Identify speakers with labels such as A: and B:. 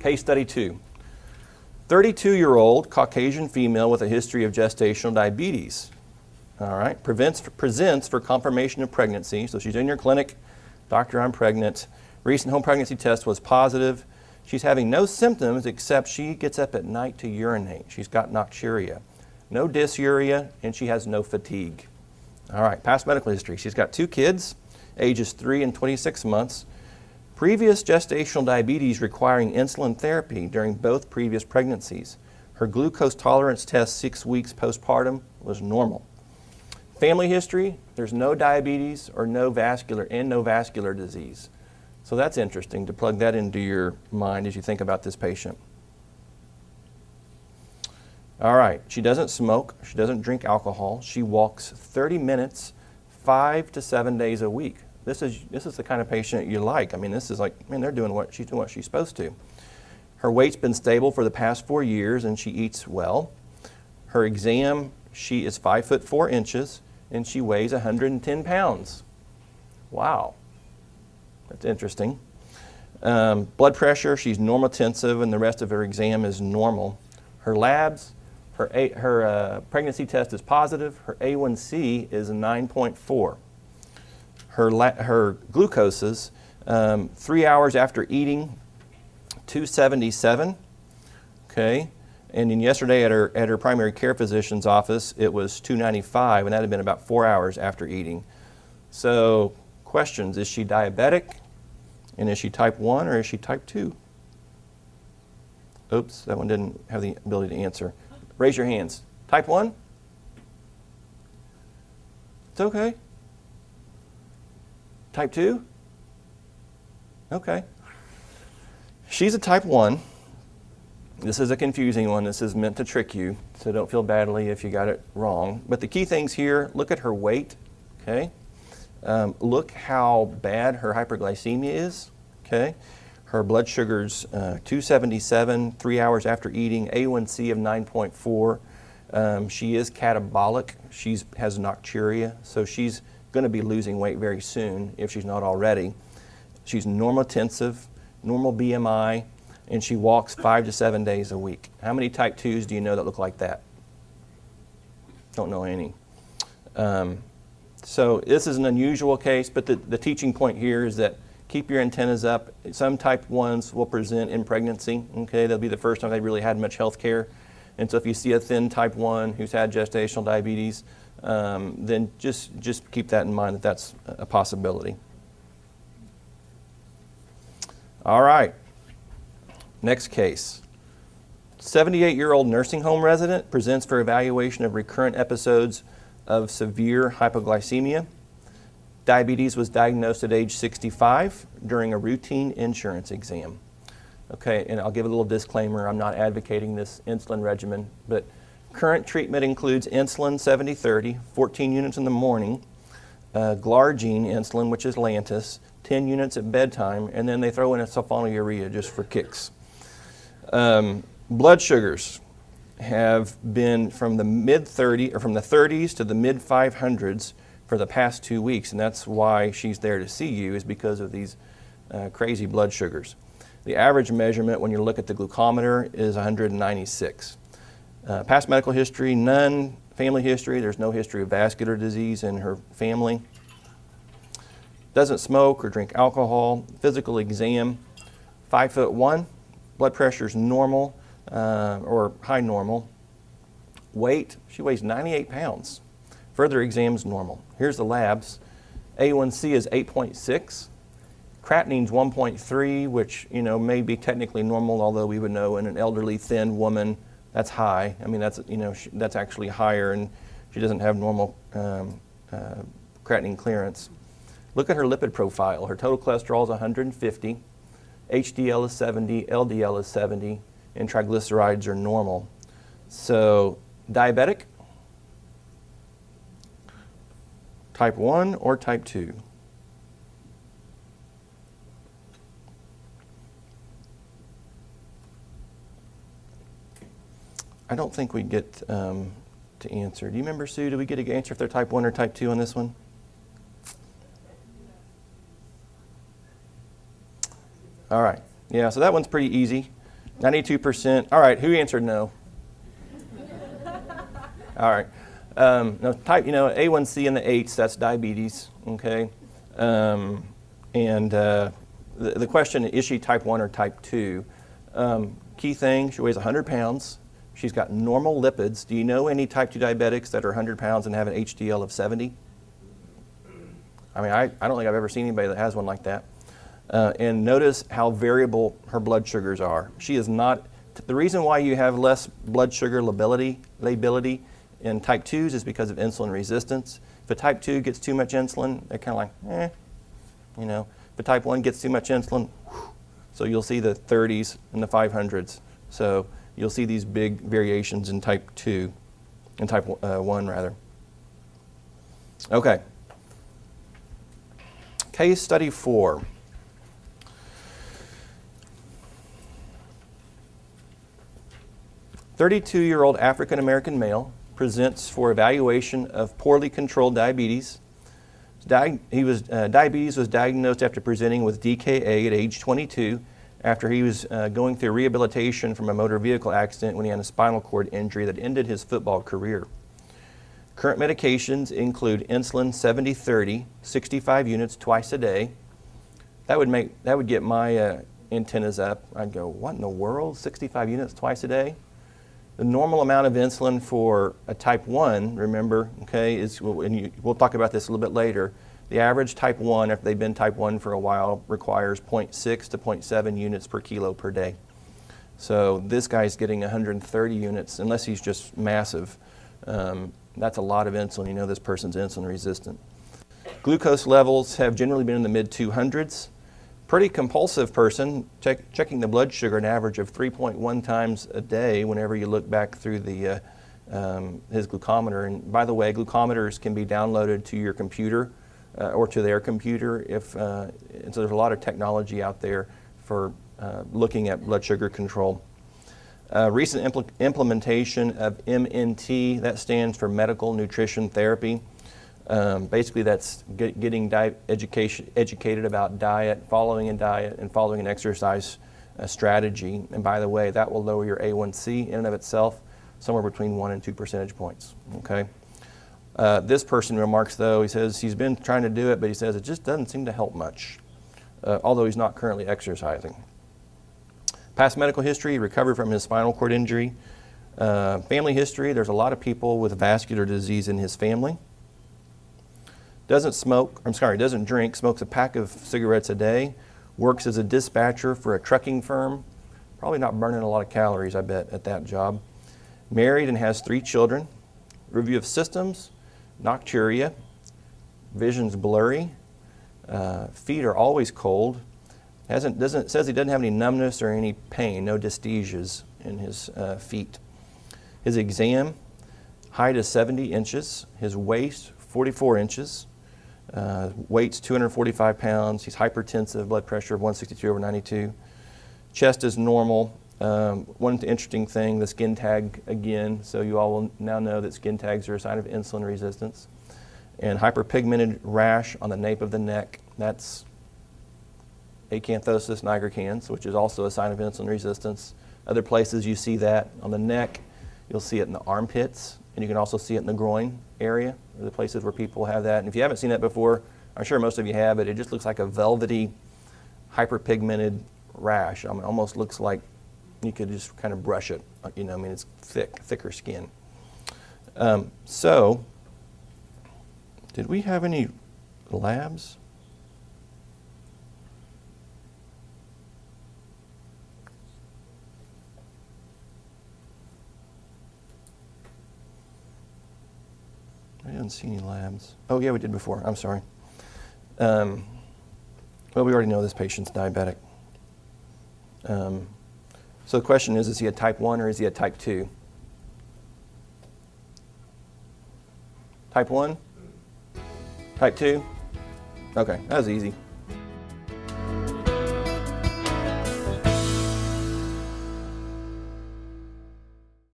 A: Case study 2. 32-year-old Caucasian female with a history of gestational diabetes. All right, presents for confirmation of pregnancy. So she's in your clinic, doctor, I'm pregnant. Recent home pregnancy test was positive. She's having no symptoms except she gets up at night to urinate. She's got nocturia, no dysuria, and she has no fatigue. All right, past medical history. She's got 2 kids, ages 3 and 26 months. Previous gestational diabetes requiring insulin therapy during both previous pregnancies. Her glucose tolerance test 6 weeks postpartum was normal. Family history, there's no diabetes or no vascular disease. So that's interesting to plug that into your mind as you think about this patient. All right, she doesn't smoke, she doesn't drink alcohol, she walks 30 minutes, 5 to 7 days a week. This is the kind of patient you like. I mean, this is like, man, they're doing what she's supposed to. Her weight's been stable for the past 4 years and she eats well. Her exam, she is 5'4" and she weighs 110 pounds. Wow, that's interesting. Blood pressure, she's normotensive and the rest of her exam is normal. Her labs, her pregnancy test is positive. Her A1C is 9.4. Her glucoses, 3 hours after eating, 277, okay? And then yesterday at her primary care physician's office, it was 295, and that had been about 4 hours after eating. So, questions, is she diabetic? And is she type 1 or is she type 2? Oops, that one didn't have the ability to answer. Raise your hands. Type 1? It's okay. Type 2? Okay. She's a type 1. This is a confusing one. This is meant to trick you, so don't feel badly if you got it wrong. But the key things here, look at her weight, okay? Look how bad her hyperglycemia is, okay? Her blood sugar's 277, 3 hours after eating, A1C of 9.4. She is catabolic. She has nocturia, so she's going to be losing weight very soon if she's not already. She's normotensive, normal BMI, and she walks 5 to 7 days a week. How many type 2s do you know that look like that? Don't know any. So this is an unusual case, but the teaching point here is that keep your antennas up. Some type 1s will present in pregnancy. Okay, that'll be the first time they really had much health care. And so if you see a thin type 1 who's had gestational diabetes, then just keep that in mind that that's a possibility. All right, next case. 78-year-old nursing home resident presents for evaluation of recurrent episodes of severe hypoglycemia. Diabetes was diagnosed at age 65 during a routine insurance exam. Okay, and I'll give a little disclaimer, I'm not advocating this insulin regimen, but current treatment includes insulin 70/30, 14 units in the morning, glargine insulin, which is Lantus, 10 units at bedtime, and then they throw in a sulfonylurea just for kicks. Blood sugars have been from the from the 30s to the mid 500s for the past 2 weeks, and that's why she's there to see you, is because of these crazy blood sugars. The average measurement when you look at the glucometer is 196. Past medical history, none. Family history, there's no history of vascular disease in her family. Doesn't smoke or drink alcohol. Physical exam, 5'1", blood pressure's normal or high normal. Weight, she weighs 98 pounds. Further exam's normal. Here's the labs. A1C is 8.6. Creatinine's 1.3, which may be technically normal, although we would know in an elderly, thin woman that's high. I mean, that's actually higher, and she doesn't have normal creatinine clearance. Look at her lipid profile. Her total cholesterol is 150, HDL is 70, LDL is 70, and triglycerides are normal. So, diabetic, type 1 or type 2? I don't think we get to answer. Do you remember, Sue, did we get an answer if they're type 1 or type 2 on this one? All right. Yeah, so that one's pretty easy. 92%. All right, who answered no? All right. No, A1C in the 8s, that's diabetes, okay? The question, is she type 1 or type 2? Key thing, she weighs 100 pounds. She's got normal lipids. Do you know any type 2 diabetics that are 100 pounds and have an HDL of 70? I mean, I don't think I've ever seen anybody that has one like that. And notice how variable her blood sugars are. She is not, the reason why you have less blood sugar lability in type 2s is because of insulin resistance. If a type 2 gets too much insulin, they're kind of like, If a type 1 gets too much insulin, so you'll see the 30s and the 500s. So you'll see these big variations in type 2, in type 1 rather. Okay. Case study 4. "32-year-old African-American male presents for evaluation of poorly controlled diabetes. Diabetes was diagnosed after presenting with DKA at age 22 after he was going through rehabilitation from a motor vehicle accident when he had a spinal cord injury that ended his football career. Current medications include insulin 70/30, 65 units twice a day." That would get my antennas up. I'd go, what in the world? 65 units twice a day? The normal amount of insulin for a type 1, remember, okay, we'll talk about this a little bit later. The average type 1, after they've been type 1 for a while, requires 0.6 to 0.7 units per kilo per day. So this guy's getting 130 units, unless he's just massive. That's a lot of insulin. You know this person's insulin resistant. Glucose levels have generally been in the mid-200s. Pretty compulsive person, checking the blood sugar an average of 3.1 times a day whenever you look back through his glucometer. And by the way, glucometers can be downloaded to your computer or to their computer. And so there's a lot of technology out there for looking at blood sugar control. Recent implementation of MNT, that stands for Medical Nutrition Therapy. Basically, that's getting educated about diet, following an exercise strategy. And by the way, that will lower your A1C in and of itself somewhere between 1 and 2 percentage points. Okay. This person remarks, though, he says he's been trying to do it, but he says it just doesn't seem to help much, although he's not currently exercising. Past medical history: recovered from his spinal cord injury. Family history: there's a lot of people with vascular disease in his family. Doesn't drink, smokes a pack of cigarettes a day, works as a dispatcher for a trucking firm. Probably not burning a lot of calories, I bet, at that job. Married and has 3 children. Review of systems: nocturia, vision's blurry, feet are always cold. Says he doesn't have any numbness or any pain, no dysthesias in his feet. His exam: height is 70 inches, his waist 44 inches. Weight's 245 pounds. He's hypertensive, blood pressure of 162/92. Chest is normal. One interesting thing, the skin tag again. So you all will now know that skin tags are a sign of insulin resistance. And hyperpigmented rash on the nape of the neck. That's acanthosis nigricans, which is also a sign of insulin resistance. Other places you see that on the neck, you'll see it in the armpits, and you can also see it in the groin area, the places where people have that. And if you haven't seen that before, I'm sure most of you have, but it just looks like a velvety, hyperpigmented rash. I mean, it almost looks like you could just kind of brush it. It's thicker skin. So, did we have any labs? I didn't see any labs. Oh, yeah, we did before. I'm sorry. Well, we already know this patient's diabetic. So the question is he a type 1 or is he a type 2? Type 1? Type 2? Okay, that was easy.